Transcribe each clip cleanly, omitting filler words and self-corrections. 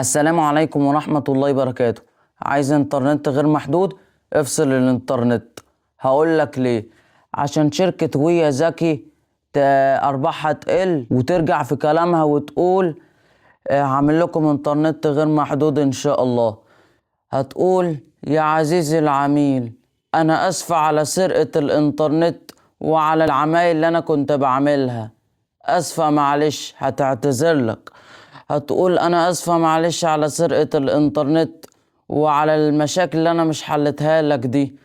السلام عليكم ورحمة الله وبركاته. عايز انترنت غير محدود؟ افصل الانترنت. هقول لك ليه. عشان شركة ويا ذكي ارباحها تقل وترجع في كلامها وتقول هعمل لكم انترنت غير محدود ان شاء الله. هتقول: يا عزيزي العميل، انا اسفة على سرقة الانترنت وعلى العمايل اللي انا كنت بعملها. اسفة، معلش، هتعتذر لك. هتقول: انا اسفة معلش على سرقة الانترنت وعلى المشاكل اللي انا مش حلتها لك دي.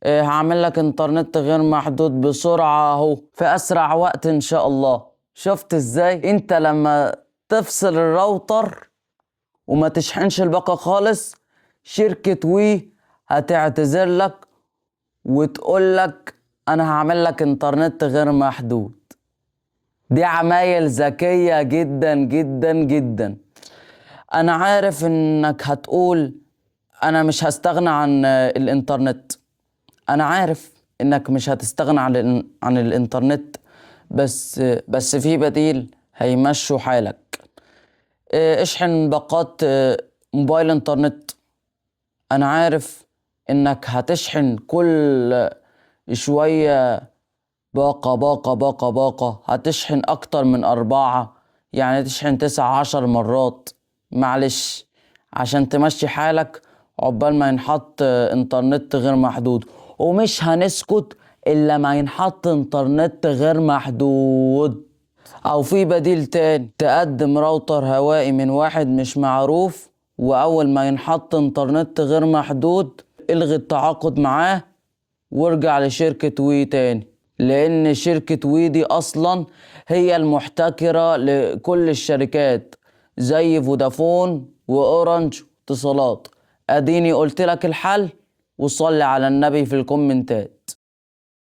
هعمل لك انترنت غير محدود بسرعة اهو في اسرع وقت ان شاء الله. شفت ازاي؟ انت لما تفصل الراوتر وما تشحنش الباقة خالص، شركة وي هتعتذر لك وتقول لك انا هعمل لك انترنت غير محدود. دي عمايل ذكية جدا جدا جدا. انا عارف انك هتقول انا مش هستغنى عن الانترنت. انا عارف انك مش هتستغنى عن الانترنت، بس في بديل هيمشوا حالك. اشحن باقات موبايل انترنت. انا عارف انك هتشحن كل شوية باقة باقة باقة باقة، هتشحن اكتر من 4، يعني تشحن 19 مرات. معلش، عشان تمشي حالك عقبال ما ينحط انترنت غير محدود. ومش هنسكت الا ما ينحط انترنت غير محدود. او في بديل تاني، تقدم راوتر هوائي من واحد مش معروف، واول ما ينحط انترنت غير محدود الغي التعاقد معاه وارجع لشركة وي تاني، لان شركة وي دي اصلا هي المحتكرة لكل الشركات زي فودافون واورنج اتصالات. اديني قلت لك الحل، وصلي على النبي في الكومنتات.